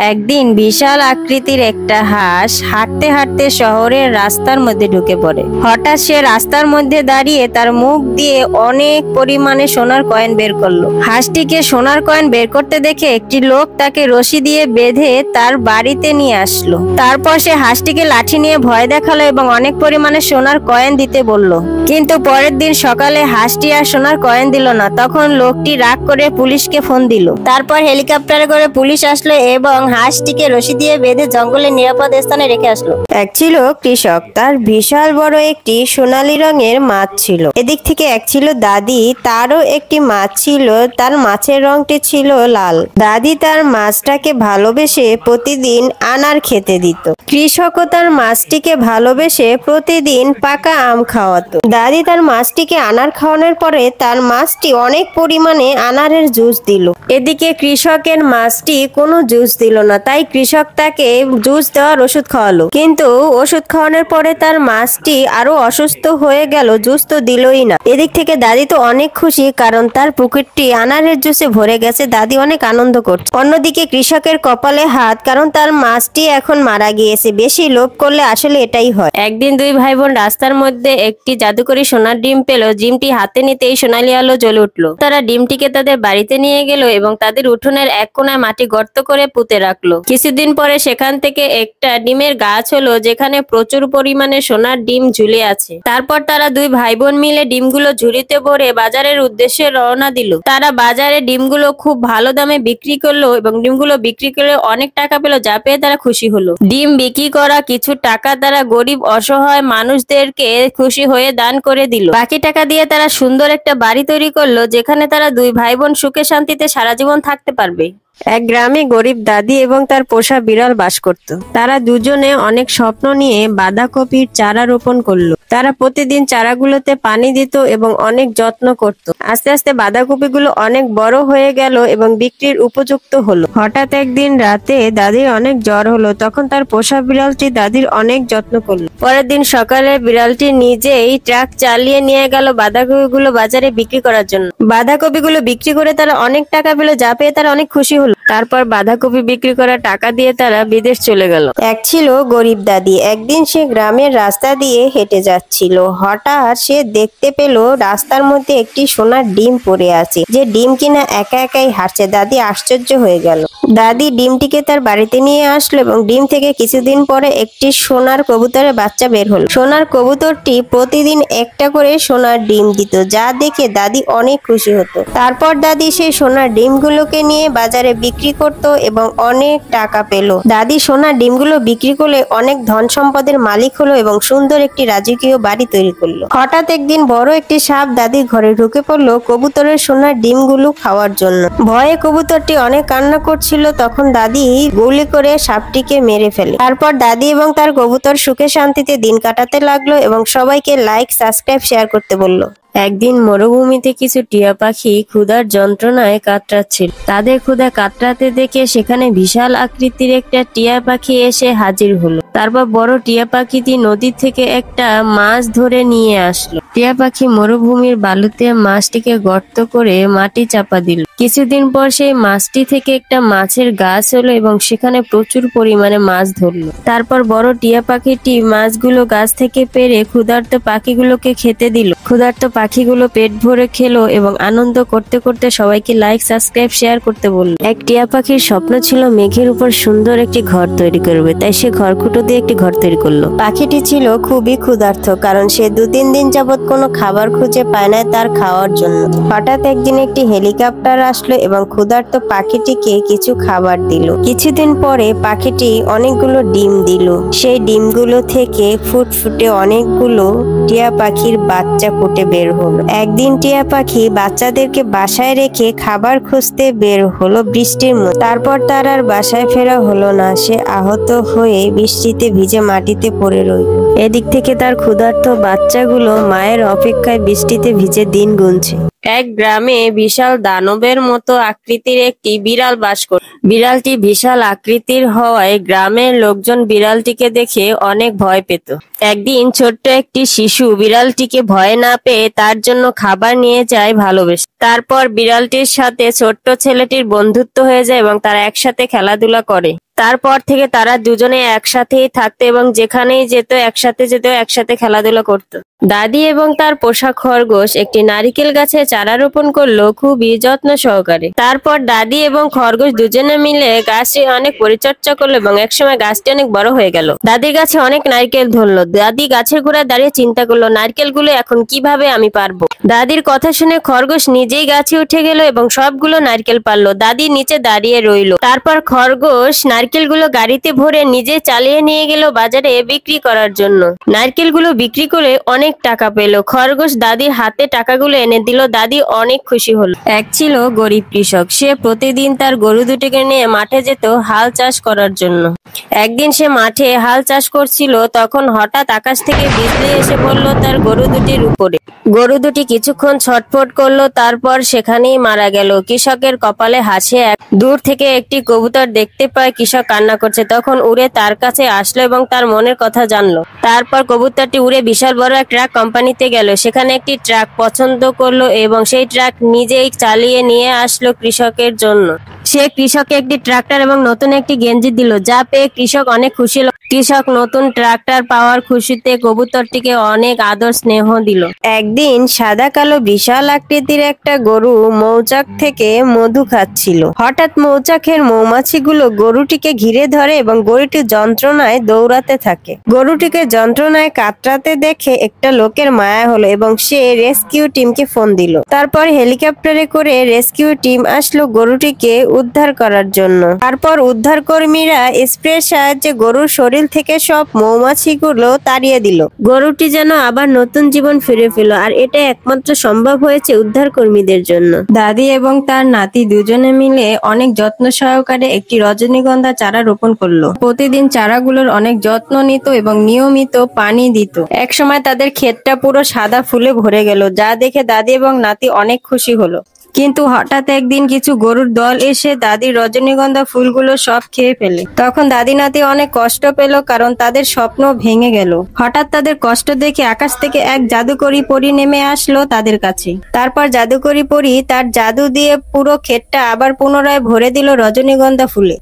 একদিন বিশাল আকৃতির একটা হাঁস হাঁটতে হাঁটতে শহরের রাস্তার মধ্যে ঢুকে পড়ে। হঠাৎ সে রাস্তার মধ্যে দাঁড়িয়ে তার মুখ দিয়ে অনেক পরিমাণে সোনার কয়েন বের করলো। হাঁসটিকে সোনার কয়েন বের করতে দেখে একটি লোক তাকে রশি দিয়ে বেঁধে তার বাড়িতে নিয়ে আসলো। তারপর সে হাঁসটিকে লাঠি নিয়ে ভয় দেখালো এবং অনেক পরিমাণে সোনার কয়েন দিতে বলল। কিন্তু পরের দিন সকালে হাঁসটি আর সোনার কয়েন দিল না। তখন লোকটি রাগ করে পুলিশকে ফোন দিল। তারপর হেলিকপ্টারে করে পুলিশ আসলো এবং হাঁসটিকে রশি দিয়ে বেঁধে জঙ্গলের নিরাপদ স্থানে রেখে আসলো। এক ছিল কৃষক, তার বিশাল বড় একটি সোনালী রঙের মাছ ছিল। এদিক থেকে এক ছিল দাদি, তারও একটি মাছ ছিল, তার মাছের রংটি ছিল লাল। দাদি তার মাছটাকে ভালোবেসে প্রতিদিন আনার খেতে দিত। কৃষকও তার মাছটিকে ভালোবেসে প্রতিদিন পাকা আম খাওয়াতো। দাদি তার মাছটিকে আনার খাওয়ানোর পরে তার মাছটি অনেক পরিমাণে আনারের জুস দিল। এদিকে কৃষকের মাছটি কোনো জুস দিল না, তাই কৃষক তাকে জুস দেওয়ার ওষুধ খাওয়ালো। কিন্তু ওষুধ খাওয়ানোর পরে তার মাছটি আরো অসুস্থ হয়ে গেল, জুস তো দিলই না। এদিক থেকে দাদি তো অনেক খুশি, কারণ তার পুকুরটি আনারের জুসে ভরে গেছে। দাদি অনেক আনন্দ করছে। অন্যদিকে কৃষকের কপালে হাত, কারণ তার মাছটি এখন মারা গিয়েছে। বেশি লোভ করলে আসলে এটাই হয়। একদিন দুই ভাই বোন রাস্তার মধ্যে একটি জাদুকরি সোনার ডিম পেল। ডিমটি হাতে নিতেই সোনালী আলো জ্বলে উঠলো। তারা ডিমটিকে তাদের বাড়িতে নিয়ে গেল এবং তাদের উঠোনের এক কোণায় মাটি গর্ত করে পুঁতে রাখলো। কিছুদিন পরে সেখান থেকে একটা ডিমের গাছ হলো, যেখানে প্রচুর পরিমাণে সোনার ডিম ঝুলে আছে। তারপর তারা দুই ভাই বোন মিলে ডিমগুলো ঝুড়িতে ভরে বাজারের উদ্দেশ্যে রওনা দিল। তারা বাজারে ডিমগুলো খুব ভালো দামে বিক্রি করলো এবং ডিমগুলো বিক্রি করে অনেক টাকা পেল, যা পেয়ে তারা খুশি হলো। ডিম বিক্রি করা কিছু টাকা তারা গরিব অসহায় মানুষদেরকে খুশি হয়ে দান করে দিল। বাকি টাকা দিয়ে তারা সুন্দর একটা বাড়ি তৈরি করলো, যেখানে তারা দুই ভাই বোন সুখে শান্তিতে সারা জীবন থাকতে পারবে। এক গ্রামে গরিব দাদি এবং তার পোষা বিড়াল বাস করত। তারা দুজনে অনেক স্বপ্ন নিয়ে বাঁধাকপির চারা রোপণ করলো। তারা প্রতিদিন চারাগুলোতে পানি দিত এবং অনেক যত্ন করত। আস্তে আস্তে বাঁধাকপিগুলো অনেক বড় হয়ে গেল এবং বিক্রির উপযুক্ত হলো। হঠাৎ একদিন রাতে দাদির অনেক জ্বর হলো। তখন তার পোষা বিড়ালটি দাদির অনেক যত্ন করলো। পরের দিন সকালে বিড়ালটি নিজেই ট্রাক চালিয়ে নিয়ে গেল বাঁধাকপিগুলো বাজারে বিক্রি করার জন্য। বাঁধাকপিগুলো বিক্রি করে তারা অনেক টাকা পেল, যা পেয়ে তারা অনেক খুশি হলো। তারপর বাঁধাকপি বিক্রি করা টাকা দিয়ে তারা বিদেশ চলে গেল। এক ছিল গরিব দাদি। একদিন সে গ্রামের রাস্তা দিয়ে হেঁটে যাচ্ছিল। হঠাৎ সে দেখতে পেল রাস্তার মধ্যে একটি সোনার ডিম পড়ে আছে, যে ডিম কিনা একা একাই হাঁটছে। দাদি আশ্চর্য হয়ে গেল। দাদি ডিমটিকে তার বাড়িতে নিয়ে আসলো এবং ডিম থেকে কিছুদিন পরে একটি সোনার কবুতরের বাচ্চা বের হলো। সোনার কবুতরটি প্রতিদিন একটা করে সোনার ডিম দিত, যা দেখে দাদি অনেক খুশি হতো। তারপর দাদি সেই সোনার ডিমগুলোকে নিয়ে বাজারে বিক্রি করত এবং অনেক টাকা পেল। দাদি সোনার ডিমগুলো বিক্রি করে অনেক ধন সম্পদের মালিক হলো এবং সুন্দর একটি রাজকীয় বাড়ি তৈরি করলো। হঠাৎ একদিন বড় একটি সাপ দাদির ঘরে ঢুকে পড়লো কবুতরের সোনার ডিমগুলো খাওয়ার জন্য। ভয়ে কবুতরটি অনেক কান্না করছিল। তখন দাদি গুলি করে সাপটিকে মেরে ফেলে। তারপর দাদি এবং তার কবুতর সুখে শান্তিতে দিন কাটাতে লাগলো এবং সবাইকে লাইক, সাবস্ক্রাইব, শেয়ার করতে বলল। একদিন মরুভূমিতে কিছু টিয়া পাখি ক্ষুধার যন্ত্রণায় কাতরাচ্ছিল। তাদের ক্ষুধা কাতরাতে দেখে সেখানে বিশাল আকৃতির একটা টিয়া পাখি এসে হাজির হলো। তারপর বড় টিয়া পাখিটি নদী থেকে একটা মাছ ধরে নিয়ে আসলো। টিয়া পাখি মরুভূমির বালুতে মাছটিকে গর্ত করে মাটি চাপা দিল। কিছুদিন পর সেই মাছটি থেকে একটা মাছের গাছ হলো এবং সেখানে প্রচুর পরিমাণে মাছ ধরলো। তারপর বড় টিয়া পাখিটি মাছগুলো গাছ থেকে পেড়ে ক্ষুধার্ত পাখিগুলোকে খেতে দিল। ক্ষুধার্ত পাখিগুলো পেট ভরে খেলো এবং আনন্দ করতে করতে সবাইকে লাইক, সাবস্ক্রাইব, শেয়ার করতে বলল। এক টিয়া পাখির স্বপ্ন ছিল মেঘের উপর সুন্দর একটি ঘর তৈরি করবে, তাই সে খড়কুটো দিয়ে একটি ঘর তৈরি করলো। পাখিটি ছিল খুবই ক্ষুধার্ত, কারণ সে 2-3 দিন যাবত কোনো খাবার খুঁজে পায় না তার খাওয়ার জন্য। হঠাৎ একদিন একটি হেলিকপ্টার আসলো এবং ক্ষুধার্ত পাখিটিকে কিছু খাবার দিল। কিছুদিন পরে পাখিটি অনেকগুলো ডিম দিল। সেই ডিমগুলো থেকে ফুটফুটে অনেকগুলো টিয়া পাখির বাচ্চা ফুটে বের হলো। একদিন টিয়া পাখি বাচ্চাদেরকে বাসায় রেখে খাবার খুঁজতে বের হলো বৃষ্টির মধ্যে। তারপর তার আর বাসায় ফেরা হলো না। সে আহত হয়ে বৃষ্টিতে ভিজে মাটিতে পড়ে রইল। এদিক থেকে তার ক্ষুধার্ত বাচ্চাগুলো মায়ের অপেক্ষায় বৃষ্টিতে ভিজে দিন গুনছে। এক গ্রামে বিশাল দানবের মতো আকৃতির একটি বিড়াল বাস করত। বিড়ালটি বিশাল আকৃতির হওয়ায় গ্রামের লোকজন বিড়ালটিকে দেখে অনেক ভয় পেত। একদিন ছোট্ট একটি শিশু বিড়ালটিকে ভয় না পেয়ে তার জন্য খাবার নিয়ে যায় ভালোবেসে। তারপর বিড়ালটির সাথে ছোট্ট ছেলেটির বন্ধুত্ব হয়ে যায় এবং তারা একসাথে খেলাধুলা করে। তারপর থেকে তারা দুজনে একসাথেই থাকতো এবং যেখানেই যেত একসাথে খেলাধুলা করত। দাদি এবং তার পোষা খরগোশ একটি নারিকেল গাছে চারা রোপণ করলো খুবই যত্ন সহকারে। তারপর দাদি এবং খরগোশ দুজনে মিলে গাছটি অনেক পরিচর্যা করলো এবং একসময় গাছটি অনেক বড় হয়ে গেল। দাদির গাছে অনেক নারকেল ধরলো। দাদি গাছের গোড়ায় দাঁড়িয়ে চিন্তা করলো, নারকেলগুলো এখন কিভাবে আমি পারবো। দাদির কথা শুনে খরগোশ নিজেই গাছে উঠে গেল এবং সবগুলো নারকেল পারলো। দাদি নিচে দাঁড়িয়ে রইলো। তারপর খরগোশ নারকেলগুলো গাড়িতে ভরে নিজে চালিয়ে নিয়ে গেল বাজারে বিক্রি করার জন্য। নারকেলগুলো বিক্রি করে অনেক টাকা পেল। খরগোশ দাদির হাতে টাকাগুলো এনে দিল। দাদি অনেক খুশি হলো। এক ছিল গরিব কৃষক। সে প্রতিদিন তার গরু দুটিকে নিয়ে মাঠে যেত হাল চাষ করার জন্য। একদিন সে মাঠে হাল চাষ করছিল, তখন হঠাৎ আকাশ থেকে বিজলি এসে পড়লো তার গরু দুটির উপরে। গরু দুটি কিছুক্ষণ ছটফট করলো, তারপর সেখানেই মারা গেল। কৃষকের কপালে হাসি। দূর থেকে একটি কবুতর দেখতে পায় কৃষক কান্না করছে, তখন উড়ে তার কাছে আসলো এবং তার মনের কথা জানলো। তারপর কবুতরটি উড়ে বিশাল বড় এক ট্রাক কোম্পানিতে গেল। সেখানে একটি ট্রাক পছন্দ করলো এবং সেই ট্রাক নিজেই চালিয়ে নিয়ে আসলো কৃষকের জন্য। সে কৃষককে একটি ট্রাক্টর এবং নতুন একটি গেঞ্জি দিল, যা পেয়ে কৃষক অনেক খুশি হলো। কৃষক নতুন ট্রাক্টর পাওয়ার খুশিতে কবুতরটিকে অনেক আদর স্নেহ দিল। একদিন সাদা কালো বিশাল আকৃতির একটা গরু মৌচাক থেকে মধু খাচ্ছিল। হঠাৎ মৌচাকের মৌমাছিগুলো গরুটিকে ঘিরে ধরে এবং গরুটি যন্ত্রণায় দৌড়াতে থাকে। গরুটিকে যন্ত্রণায় কাতরাতে দেখে একটা লোকের মায়া হলো এবং সে রেস্কিউ টিমকে ফোন দিল। তারপর হেলিকপ্টারে করে রেস্কিউ টিম আসলো গরুটিকে উদ্ধার করার জন্য। তারপর উদ্ধার কর্মীরা স্প্রের সাহায্যে গরুর শরীর থেকে সব মৌমাছিগুলো তাড়িয়ে দিল। গরুটি যেন আবার নতুন জীবন ফিরে পেল, আর এটা একমাত্র সম্ভব হয়েছে উদ্ধার কর্মীদের জন্য। দাদি এবং তার নাতি দুজনে মিলে অনেক যত্ন সহকারে একটি রজনীগন্ধা চারা রোপণ করলো। প্রতিদিন চারাগুলোর অনেক যত্ন নিত এবং নিয়মিত পানি দিত। একসময় তাদের ক্ষেতটা পুরো সাদা ফুলে ভরে গেল, যা দেখে দাদি এবং নাতি অনেক খুশি হলো। কিন্তু হঠাৎ একদিন কিছু গরুর দল এসে দাদির রজনীগন্ধা ফুলগুলো সব খেয়ে ফেলে। তখন দাদি নাতি অনেক কষ্ট পেল, কারণ তাদের স্বপ্ন ভেঙে গেল। হঠাৎ তাদের কষ্ট দেখে আকাশ থেকে এক জাদুকরি পরী নেমে আসলো তাদের কাছে। তারপর জাদুকরি পরী তার জাদু দিয়ে পুরো ক্ষেতটা আবার পুনরায় ভরে দিল রজনীগন্ধা ফুলে।